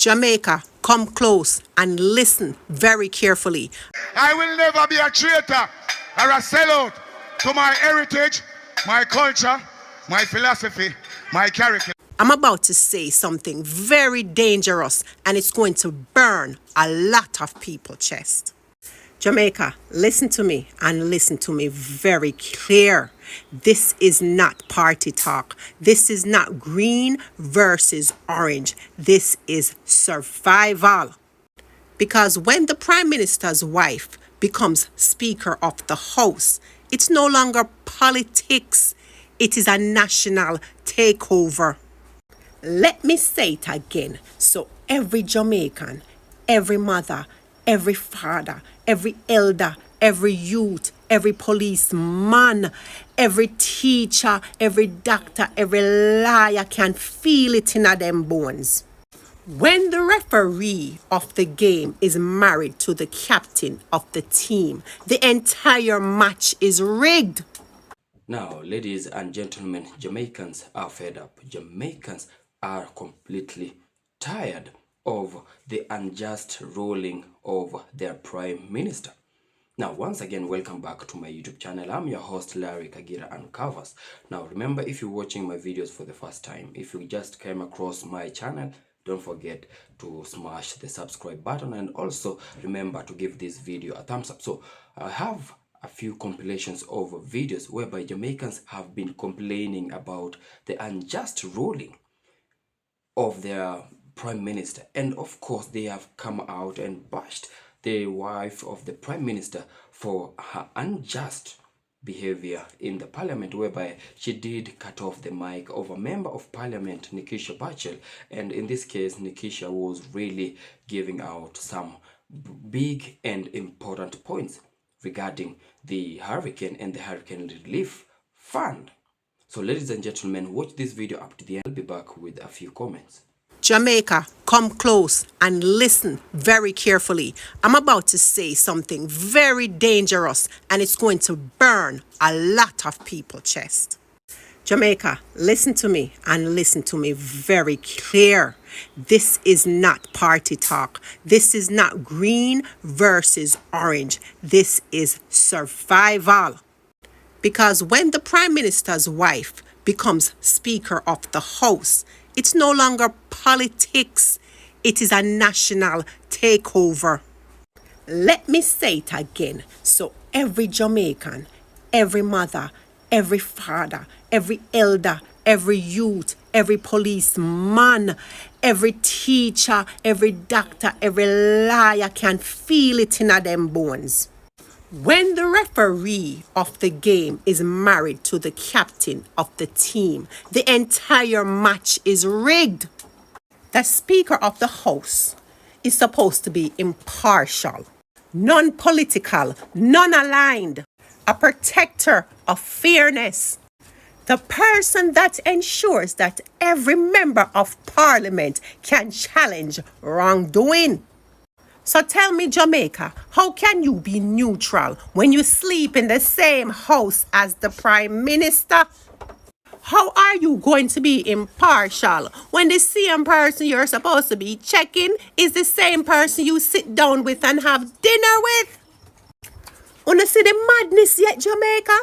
Jamaica, come close and listen very carefully. I will never be a traitor or a sellout to my heritage, my culture, my philosophy, my character. I'm about to say something very dangerous, and it's going to burn a lot of people's chest. Jamaica, listen to me and listen to me very clear. This is not party talk. This is not green versus orange. This is survival. Because when the Prime Minister's wife becomes Speaker of the House, it's no longer politics. It is a national takeover. Let me say it again, so every Jamaican, every mother, every father, every elder, every youth, every policeman, every teacher, every doctor, every lawyer can feel it in them bones. When the referee of the game is married to the captain of the team, the entire match is rigged. Now, ladies and gentlemen, Jamaicans are fed up. Jamaicans are completely tired of the unjust ruling of their Prime Minister. Now, once again, welcome back to my YouTube channel. I'm your host, Larry Kagira Uncovers. Now, remember, if you're watching my videos for the first time, if you just came across my channel, don't forget to smash the subscribe button, and also remember to give this video a thumbs up. So, I have a few compilations of videos whereby Jamaicans have been complaining about the unjust ruling of their Prime Minister, and of course they have come out and bashed the wife of the Prime Minister for her unjust behavior in the parliament, whereby she did cut off the mic of a member of parliament, Nikisha Bombshell. And in this case, Nikisha was really giving out some big and important points regarding the hurricane and the hurricane relief fund. So ladies and gentlemen, watch this video up to the end. I'll be back with a few comments. Jamaica, come close and listen very carefully. I'm about to say something very dangerous, and it's going to burn a lot of people's chest. Jamaica, listen to me and listen to me very clear. This is not party talk. This is not green versus orange. This is survival. Because when the Prime Minister's wife becomes Speaker of the House, it's no longer politics. It is a national takeover. Let me say it again, so every Jamaican, every mother, every father, every elder, every youth, every policeman, every teacher, every doctor, every lawyer can feel it in them bones. When the referee of the game is married to the captain of the team, the entire match is rigged. The Speaker of the House is supposed to be impartial, non-political, non-aligned, a protector of fairness, the person that ensures that every member of parliament can challenge wrongdoing. So tell me, Jamaica, how can you be neutral when you sleep in the same house as the Prime Minister? How are you going to be impartial when the same person you're supposed to be checking is the same person you sit down with and have dinner with? Wanna see the madness yet, Jamaica?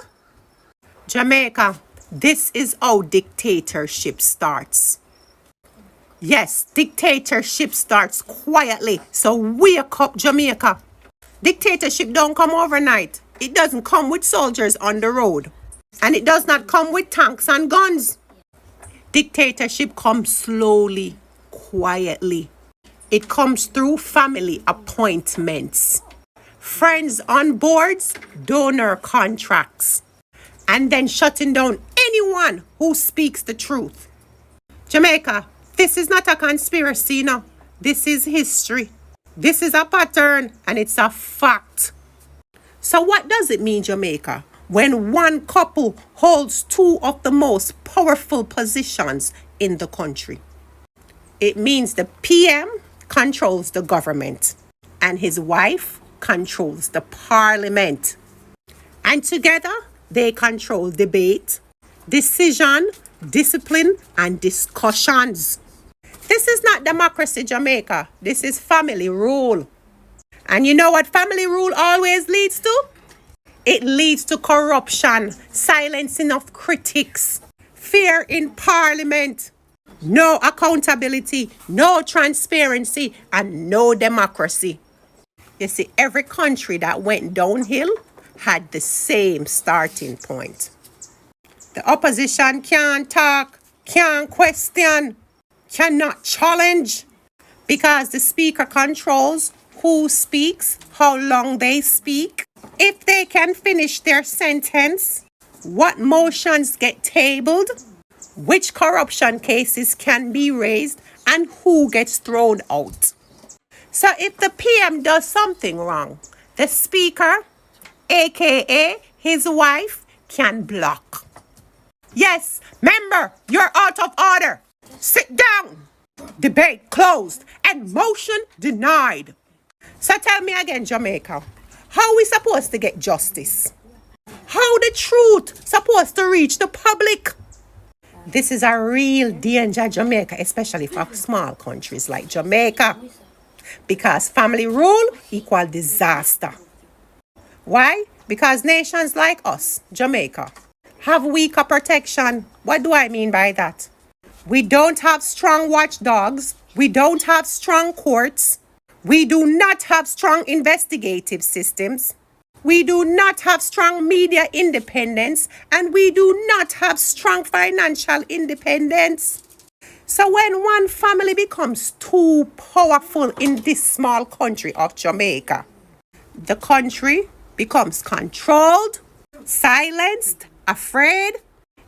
Jamaica, this is how dictatorship starts. Yes, dictatorship starts quietly, so wake up, Jamaica. Dictatorship don't come overnight. It doesn't come with soldiers on the road. And it does not come with tanks and guns. Dictatorship comes slowly, quietly. It comes through family appointments, friends on boards, donor contracts, and then shutting down anyone who speaks the truth. Jamaica, this is not a conspiracy, no. This is history. This is a pattern, and it's a fact. So what does it mean, Jamaica, when one couple holds two of the most powerful positions in the country? It means the PM controls the government, and his wife controls the parliament. And together, they control debate, decision, discipline, and discussions. This is not democracy, Jamaica. This is family rule. And you know what family rule always leads to? It leads to corruption, silencing of critics, fear in parliament, no accountability, no transparency, and no democracy. You see, every country that went downhill had the same starting point. The opposition can't talk, can't question, cannot challenge, because the speaker controls who speaks, how long they speak, if they can finish their sentence, what motions get tabled, which corruption cases can be raised, and who gets thrown out. So if the PM does something wrong, the speaker, aka his wife, can block. Yes, member, you're out of order. Sit down. Debate closed and motion denied. So tell me again, Jamaica, how we supposed to get justice? How the truth supposed to reach the public? This is a real danger, Jamaica, especially for small countries like Jamaica. Because family rule equal disaster. Why? Because nations like us, Jamaica, have weaker protection. What do I mean by that? We don't have strong watchdogs. We don't have strong courts. We do not have strong investigative systems. We do not have strong media independence. And we do not have strong financial independence. So when one family becomes too powerful in this small country of Jamaica, the country becomes controlled, silenced, afraid,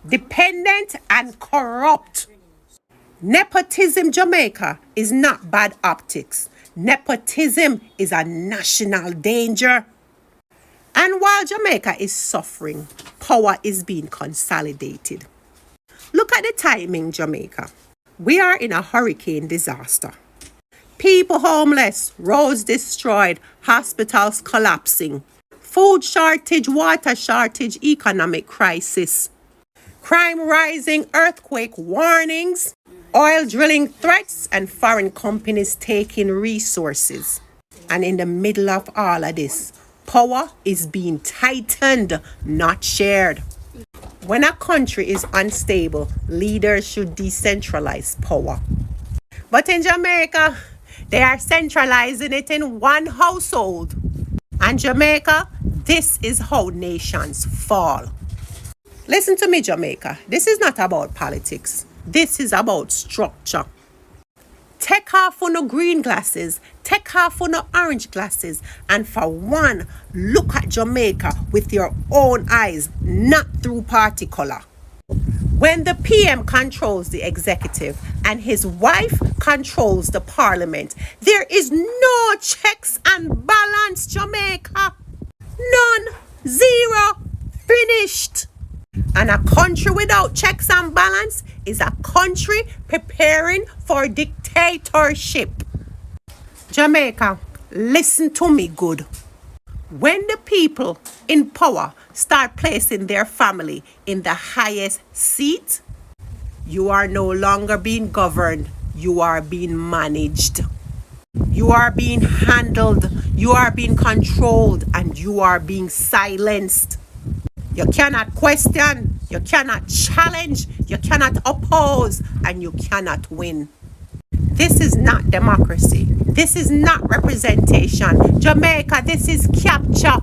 dependent, and corrupt. Nepotism, Jamaica, is not bad optics. Nepotism is a national danger. And while Jamaica is suffering, power is being consolidated. Look at the timing, Jamaica. We are in a hurricane disaster. People homeless, roads destroyed, hospitals collapsing, food shortage, water shortage, economic crisis, crime rising, earthquake warnings, oil drilling threats, and foreign companies taking resources. And in the middle of all of this, power is being tightened, not shared. When a country is unstable, leaders should decentralize power. But in Jamaica, they are centralizing it in one household. And Jamaica, this is how nations fall. Listen to me, Jamaica. This is not about politics. This is about structure. Take off on the green glasses, take off on the orange glasses, and for one, look at Jamaica with your own eyes, not through party color. When the PM controls the executive and his wife controls the parliament, there is no checks and balance, Jamaica. None. Zero. Finished. And a country without checks and balance is a country preparing for dictatorship. Jamaica, listen to me good. When the people in power start placing their family in the highest seat, you are no longer being governed. You are being managed. You are being handled. You are being controlled. And you are being silenced. You cannot question, you cannot challenge, you cannot oppose, and you cannot win. This is not democracy. This is not representation. Jamaica, this is capture.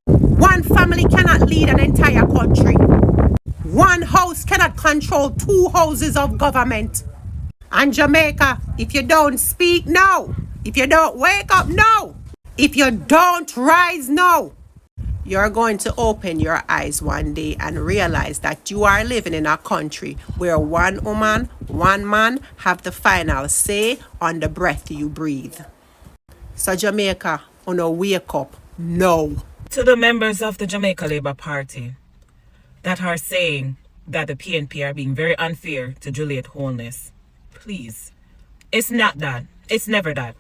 One family cannot lead an entire country. One house cannot control two houses of government. And Jamaica, if you don't speak, no. If you don't wake up, no. If you don't rise, no. You're going to open your eyes one day and realize that you are living in a country where one woman, one man have the final say on the breath you breathe. So Jamaica, wake up now. To the members of the Jamaica Labour Party that are saying that the PNP are being very unfair to Juliet Holness, please, it's not that. It's never that.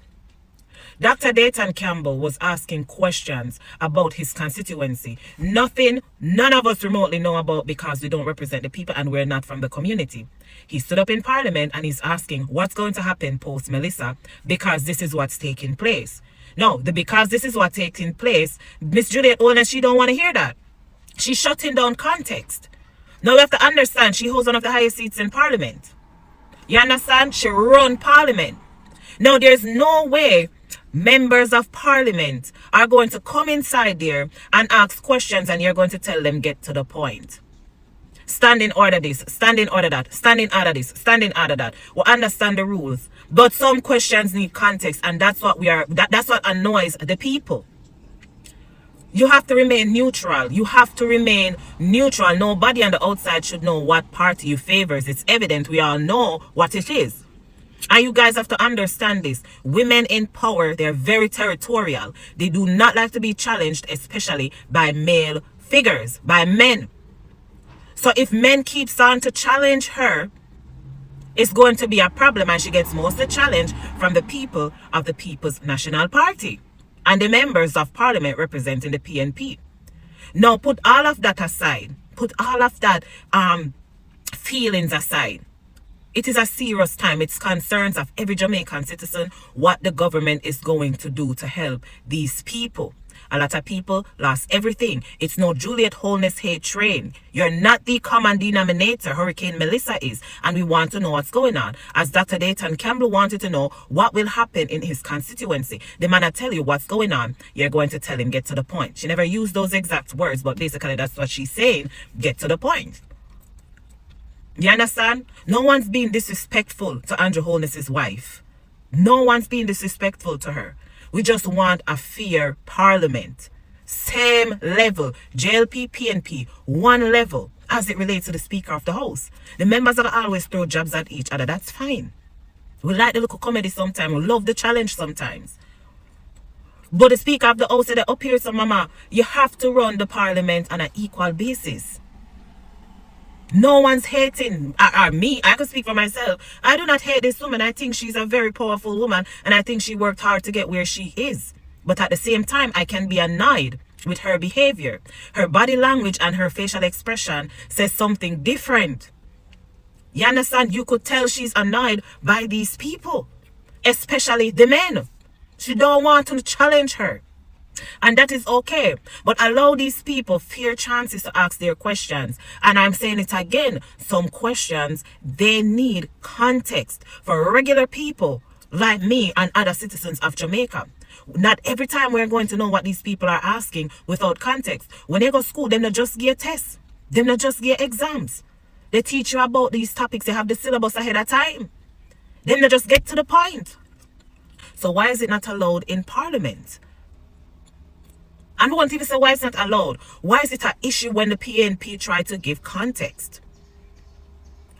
Dr. Dayton Campbell was asking questions about his constituency. Nothing none of us remotely know about because we don't represent the people and we're not from the community. He stood up in Parliament and he's asking what's going to happen post Melissa, because this is what's taking place. No, because this is what's taking place, Miss Juliet Holness, she don't want to hear that. She's shutting down context. Now we have to understand she holds one of the highest seats in Parliament. You understand? She run Parliament. Now there's no way members of Parliament are going to come inside there and ask questions and you're going to tell them get to the point. Stand in order this, stand in order that, stand in order this, stand in order that. We understand the rules, but some questions need context, and that's what that's what annoys the people. You have to remain neutral. You have to remain neutral. Nobody on the outside should know what party you favors. It's evident. We all know what it is. And you guys have to understand this. Women in power, they're very territorial. They do not like to be challenged, especially by male figures, by men. So if men keeps on to challenge her, it's going to be a problem, and she gets most of the challenge from the people of the People's National Party and the members of Parliament representing the PNP. Now put all of that aside. Put all of that feelings aside. It is a serious time. It's concerns of every Jamaican citizen what the government is going to do to help these people. A lot of people lost everything. It's no Juliet Holness hate train. You're not the common denominator Hurricane Melissa is. And we want to know what's going on. As Dr. Dayton Campbell wanted to know what will happen in his constituency. The man will tell you what's going on. You're going to tell him, get to the point. She never used those exact words, but basically that's what she's saying. Get to the point. You understand? No one's being disrespectful to Andrew Holness's wife. No one's being disrespectful to her. We just want a fair parliament. Same level. JLP, PNP, one level as it relates to the Speaker of the House. The members that always throw jabs at each other, that's fine. We like the local comedy sometimes. We love the challenge sometimes. But the Speaker of the House said, up here, so mama, you have to run the parliament on an equal basis. No one's hating me. I can speak for myself. I do not hate this woman. I think she's a very powerful woman, and I think she worked hard to get where she is. But at the same time, I can be annoyed with her behavior. Her body language and her facial expression says something different. You understand? You could tell she's annoyed by these people, especially the men. She don't want to challenge her. And that is okay. But allow these people fair chances to ask their questions. And I'm saying it again. Some questions, they need context for regular people like me and other citizens of Jamaica. Not every time we're going to know what these people are asking without context. When they go to school, them not just get tests. Them not just get exams. They teach you about these topics. They have the syllabus ahead of time. Them not just get to the point. So why is it not allowed in Parliament? And we want to say why it's not allowed. Why is it an issue when the PNP try to give context?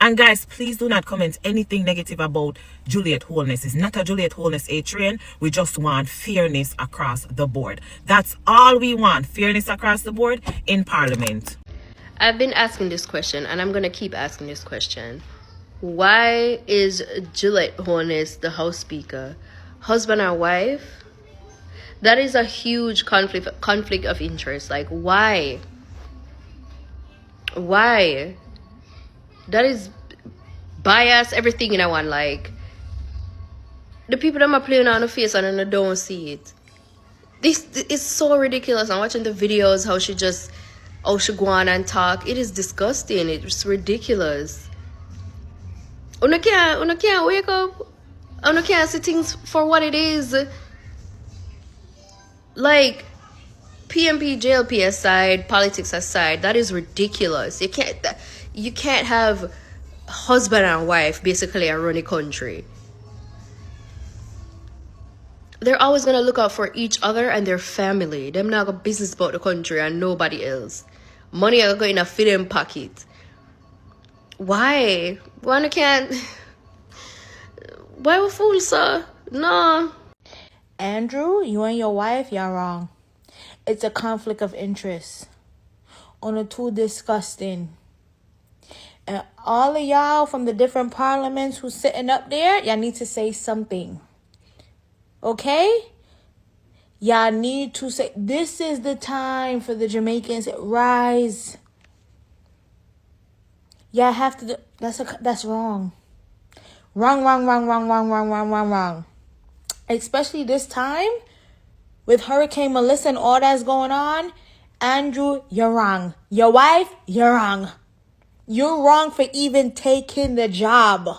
And guys, please do not comment anything negative about Juliet Holness. It's not a Juliet Holness A train. We just want fairness across the board. That's all we want. Fairness across the board in Parliament. I've been asking this question, and I'm going to keep asking this question. Why is Juliet Holness the House Speaker? Husband or wife? That is a huge conflict of interest. Like, why? Why? That is bias, everything in one. Like, the people that are playing on the face and they don't see it. This is so ridiculous. I'm watching the videos, how she go on and talk. It is disgusting. It's ridiculous. Una can't wake up. Una can't see things for what it is. Like, PNP, JLP aside, politics aside, that is ridiculous. You can't have husband and wife basically run a country. They're always gonna look out for each other and their family. Them not got business about the country and nobody else. Money are going to fit in pocket. Why? Why can't? Why we fool, sir? No. Andrew, you and your wife, y'all wrong. It's a conflict of interest. On a too disgusting. And all of y'all from the different parliaments who's sitting up there, y'all need to say something. Okay? Y'all need to say, this is the time for the Jamaicans. Rise. Yeah, I have to do. That's wrong. Wrong. Especially this time with Hurricane Melissa and all that's going on. Andrew, you're wrong. Your wife, you're wrong. You're wrong for even taking the job.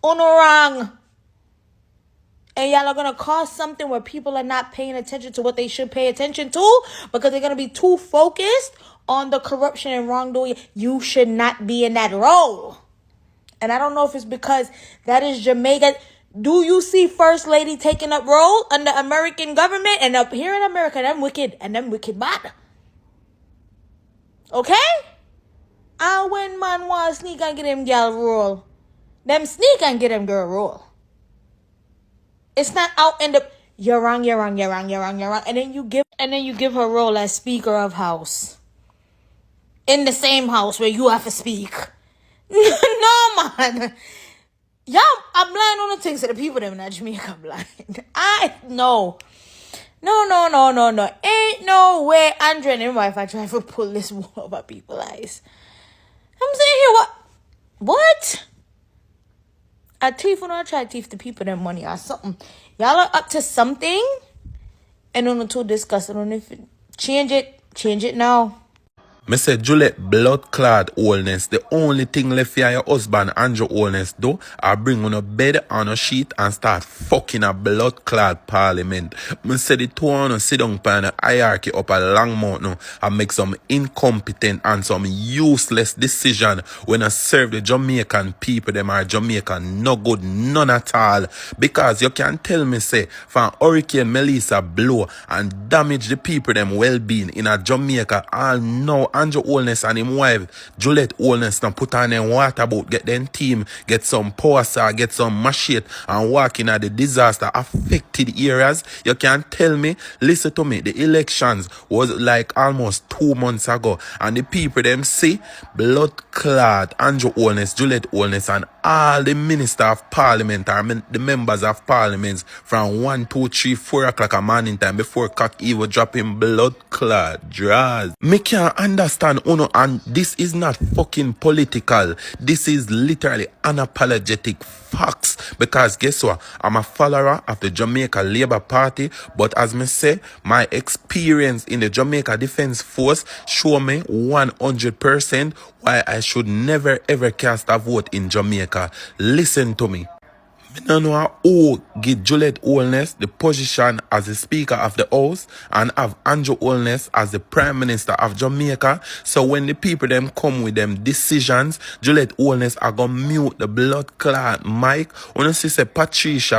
Uno wrong. And y'all are going to cause something where people are not paying attention to what they should pay attention to because they're going to be too focused on the corruption and wrongdoing. You should not be in that role. And I don't know if it's because that is Jamaica. Do you see First Lady taking up role under American government? And up here in America, them wicked and them wicked bad. Okay? And when man want to sneak and get him girl role, them sneak and get him girl role. It's not out in the you're wrong. And then you give her role as Speaker of House. In the same house where you have to speak. No, man. Y'all, I'm blind on the things that the people them in Jamaica blind. No. Ain't no way Andrew and his wife I try to pull this wool over people's eyes. I'm saying here, what? A thief when I try to thief the people them money or something. Y'all are up to something and on to discuss it. If change it now. Me say Juliet blood clot Holness. The only thing left for your husband Andrew Holness do are bring on a bed on a sheet and start fucking a blood clot parliament. Me say the two on sit down pan a hierarchy up a long mountain and make some incompetent and some useless decision when I serve the Jamaican people. Them are Jamaican no good none at all. Because you can tell me say from Hurricane Melissa blow and damage the people them well-being in a Jamaica all now Andrew Holness and him wife Juliet Holness now put on them water boat, get them team, get some power saw, get some machete and walk in at the disaster affected areas. You can tell me, listen to me, the elections was like almost 2 months ago and the people them see blood clot Andrew Holness, Juliet Holness and all the minister of parliament or the members of parliaments from 1, 2, 3, 4 o'clock a morning time before cock even dropping blood clot draws. Me can't understand uno, and this is not fucking political. This is literally unapologetic facts. Because guess what? I'm a follower of the Jamaica Labour Party, but as me say, my experience in the Jamaica Defence Force show me 100% why I should never ever cast a vote in Jamaica. Listen to me. I don't know who give Juliet Holness the position as the Speaker of the House and have Andrew Holness as the Prime Minister of Jamaica. So when the people them come with them decisions, Juliet Holness are gonna mute the blood clot mic. When you see say Patrice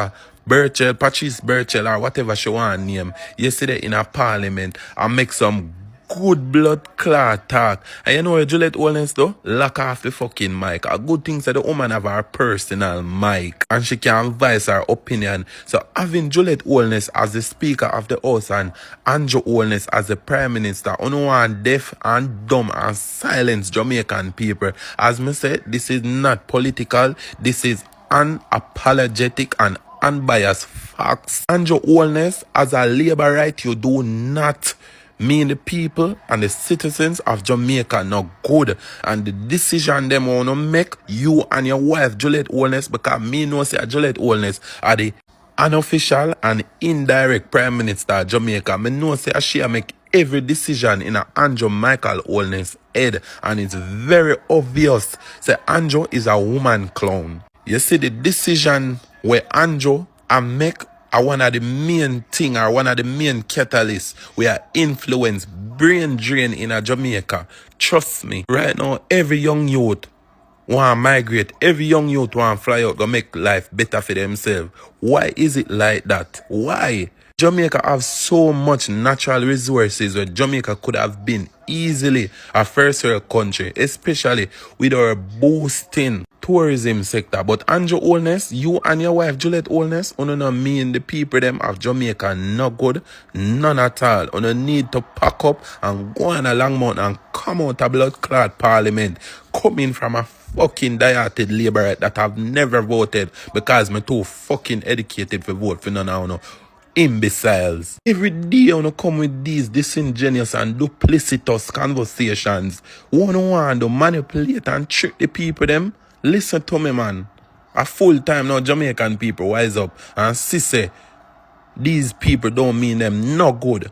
Burchell or whatever she want to name yesterday in a parliament and make some good blood clot talk. And you know what Juliet Holness do? Lock off the fucking mic. A good thing that the woman have her personal mic and she can voice her opinion. So having Juliet Holness as the Speaker of the House and Andrew Holness as the Prime Minister, you know, and deaf and dumb and silence Jamaican people. As me said, this is not political. This is unapologetic and unbiased facts. Andrew Holness, as a labor right, you do not mean the people and the citizens of Jamaica not good. And the decision them wanna make, you and your wife Juliet Holness, because me know say Juliet Holness are the unofficial and indirect Prime Minister of Jamaica. Me know say she make every decision in a Andrew Michael Holness head, and it's very obvious say Andrew is a woman clown. You see the decision where Andrew and make are one of the main thing or one of the main catalysts where influence brain drain in a Jamaica. Trust me, right now every young youth want to migrate, every young youth want to fly out to make life better for themselves. Why is it like that? Why? Jamaica have so much natural resources where Jamaica could have been easily a first world country, especially with our boosting tourism sector. But Andrew Holness, you and your wife Juliet Holness, you don't mean the people them of Jamaica no good, none at all. You don't need to pack up and go on a long mountain and come out a blood clot parliament coming from a fucking dieted laborer that have never voted because me too fucking educated for vote for none of you. Imbeciles. Every day you wanna come with these disingenuous and duplicitous conversations. One to manipulate and trick the people them. Listen to me, man. A full time now Jamaican people wise up and see say these people don't mean them no good.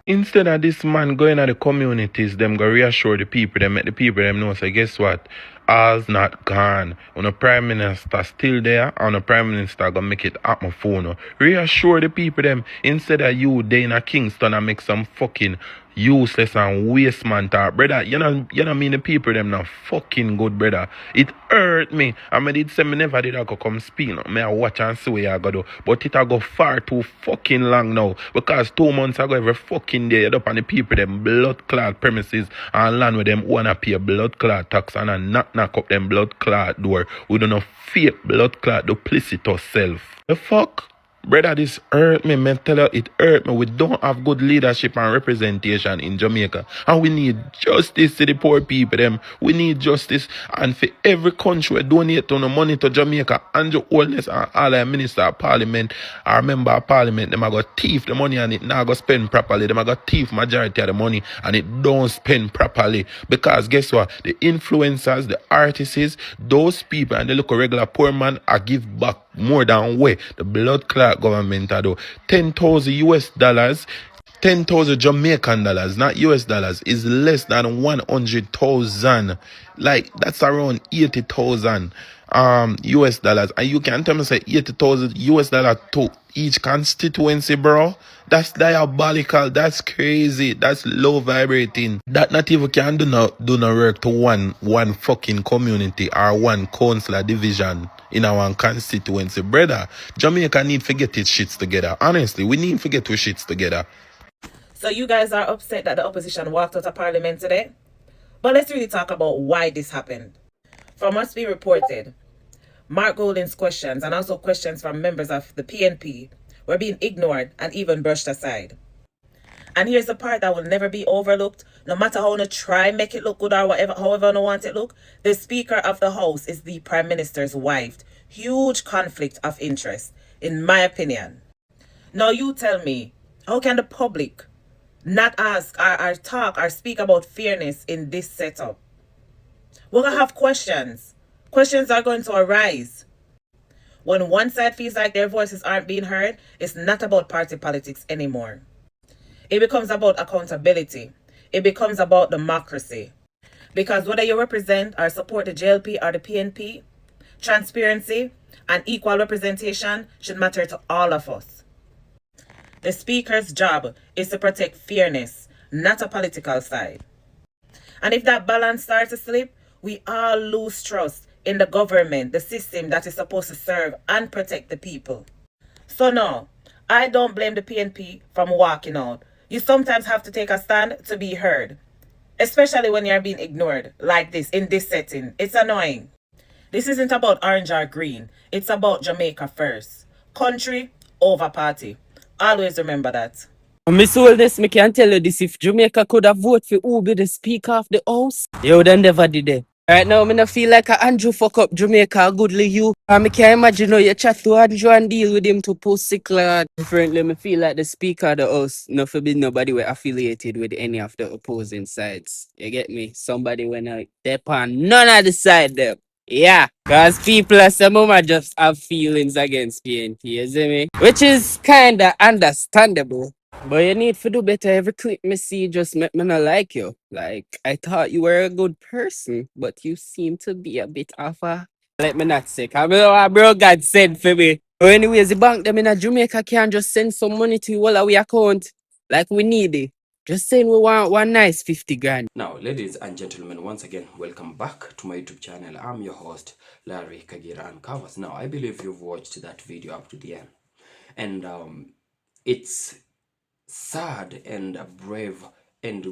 Instead of this man going to the communities, them go reassure the people, them make the people them know. So guess what? All's not gone. When the prime minister still there, and the prime minister gonna make it happen for no. Reassure the people them. Instead of you day in a Kingston and make some fucking useless and waste man talk, brother. You know mean the people them not fucking good, brother. It hurt me. I mean it say me never did I go come speak. No. Me I watch and see what I go do. But it I go far too fucking long now. Because 2 months ago every fucking day you up on the people them blood clot premises and land with them wanna pay blood clot tax and knock up them blood clot door. We don't know fake blood clot duplicitous self. The fuck? Brother, this hurt me, man. Tell you, it hurt me. We don't have good leadership and representation in Jamaica. And we need justice to the poor people, them. We need justice. And for every country we donate to the money to Jamaica, Andrew Holness and all the minister of parliament, or member of parliament, them are going to thief the money and it not going to spend properly. Them are going to thief majority of the money and it don't spend properly. Because guess what? The influencers, the artists, those people and the local regular poor man are give back more than way the blood clot government are do. $10,000 $10,000 Jamaican dollars, not US dollars, is less than 100,000. Like that's around 80,000 US dollars. And you can tell me say 80,000 US dollar to each constituency, bro. That's diabolical. That's crazy. That's low vibrating. That not even can do no work to one fucking community or one council division in our constituency, brother. Jamaica need to get its shits together. Honestly, we need to get our shits together. So you guys are upset that the opposition walked out of parliament today? But let's really talk about why this happened. From what's being reported, Mark Golding's questions and also questions from members of the PNP were being ignored and even brushed aside. And here's the part that will never be overlooked. No matter how you try make it look good or whatever, however you want it look, the Speaker of the House is the Prime Minister's wife. Huge conflict of interest, in my opinion. Now you tell me, how can the public not ask or talk or speak about fairness in this setup? We're going to have questions. Questions are going to arise. When one side feels like their voices aren't being heard, it's not about party politics anymore. It becomes about accountability. It becomes about democracy. Because whether you represent or support the JLP or the PNP, transparency and equal representation should matter to all of us. The Speaker's job is to protect fairness, not a political side. And if that balance starts to slip, we all lose trust in the government, the system that is supposed to serve and protect the people. So no, I don't blame the PNP from walking out. You sometimes have to take a stand to be heard, especially when you're being ignored like this in this setting. It's annoying. This isn't about orange or green. It's about Jamaica first. Country over party. Always remember that. Miss Holness, me can tell you this, if Jamaica could have voted for who be the Speaker of the House, you would have never did it. Right now, me no feel like a Andrew fuck up Jamaica a goodly you. And me can imagine how you chat to Andrew and deal with him to pussy clad. Differently, me feel like the Speaker of the House no forbid nobody were affiliated with any of the opposing sides. You get me? Somebody when I depend none of the side them. Yeah, because people are some of them just have feelings against PNP, you see me? Which is kinda understandable. But you need to do better. Every clip me see just make me not like you. Like, I thought you were a good person, but you seem to be a bit of a... Let me not say, I mean, what bro God sent for me. But anyways, the bank them in Jamaica can just send some money to you all our account. Like we need it. Just saying we want one nice 50 grand. Now, ladies and gentlemen, once again, welcome back to my YouTube channel. I'm your host, Larry Kagira and Covers. Now, I believe you've watched that video up to the end. And it's sad and brave and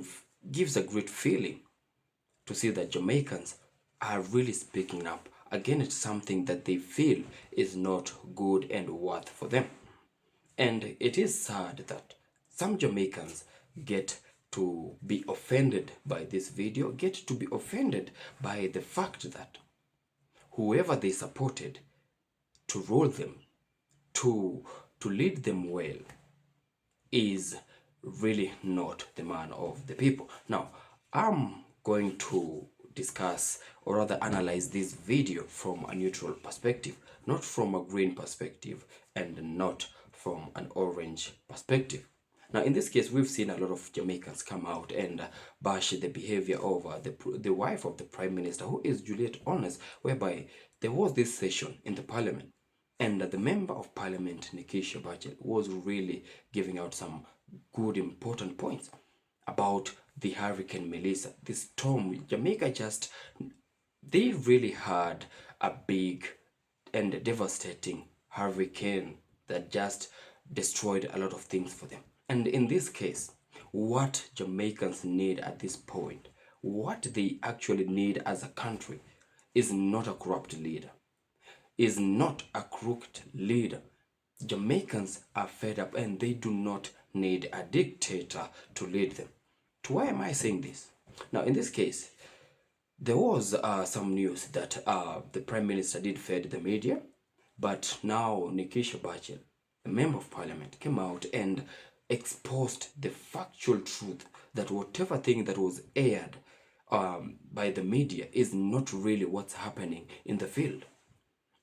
gives a great feeling to see that Jamaicans are really speaking up against something that they feel is not good and worth for them. And it is sad that some Jamaicans get to be offended by this video, get to be offended by the fact that whoever they supported to rule them, to lead them well, is really not the man of the people. Now, I'm going to discuss or rather analyze this video from a neutral perspective, not from a green perspective and not from an orange perspective. Now, in this case, we've seen a lot of Jamaicans come out and bash the behavior of the wife of the Prime Minister, who is Juliet Holness, whereby there was this session in the Parliament, and the Member of Parliament, Nikisha Bachel, was really giving out some good, important points about the Hurricane Melissa, this storm. Jamaica just, they really had a big and devastating hurricane that just destroyed a lot of things for them. And in this case, what Jamaicans need at this point, what they actually need as a country, is not a corrupt leader, is not a crooked leader. Jamaicans are fed up and they do not need a dictator to lead them. So why am I saying this? Now, in this case, there was some news that the Prime Minister did fed the media, but now Nikisha Bachel, a Member of Parliament, came out and exposed the factual truth that whatever thing that was aired by the media is not really what's happening in the field.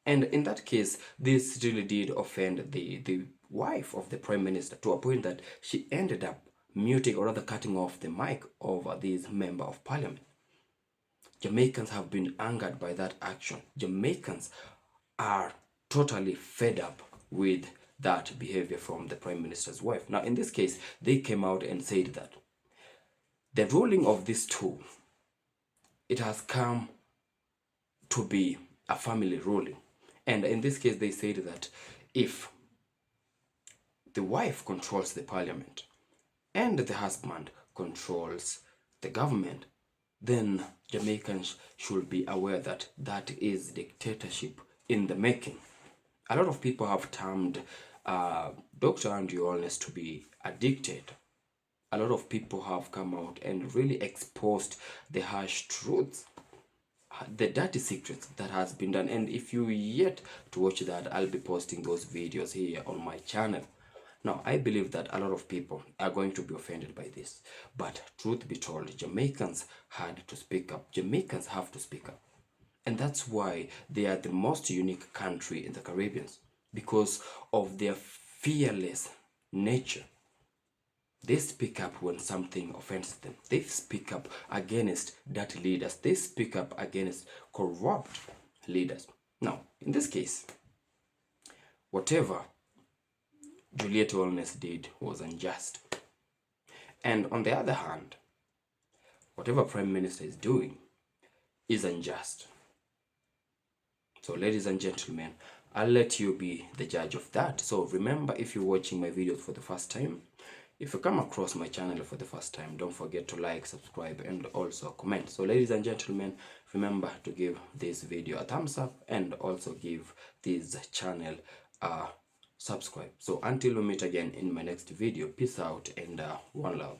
And in that case, this really did offend the wife of the Prime Minister to a point that she ended up muting or rather cutting off the mic of this Member of Parliament. Jamaicans have been angered by that action. Jamaicans are totally fed up with that behavior from the Prime Minister's wife. Now, in this case, they came out and said that the ruling of these two, it has come to be a family ruling. And in this case, they said that if the wife controls the parliament and the husband controls the government, then Jamaicans should be aware that that is dictatorship in the making. A lot of people have termed Dr. Andrew Holness to be a dictator. A lot of people have come out and really exposed the harsh truths, the dirty secrets that has been done. And if you yet to watch that, I'll be posting those videos here on my channel. Now, I believe that a lot of people are going to be offended by this, but truth be told, Jamaicans had to speak up. Jamaicans have to speak up, and that's why they are the most unique country in the Caribbean, because of their fearless nature. They speak up when something offends them. They speak up against dirty leaders. They speak up against corrupt leaders. Now, in this case, whatever Juliet Holness did was unjust. And on the other hand, whatever Prime Minister is doing is unjust. So, ladies and gentlemen, I'll let you be the judge of that. So remember, if you're watching my videos for the first time, if you come across my channel for the first time, don't forget to like, subscribe, and also comment. So ladies and gentlemen, remember to give this video a thumbs up and also give this channel a subscribe. So until we meet again in my next video, peace out and one love.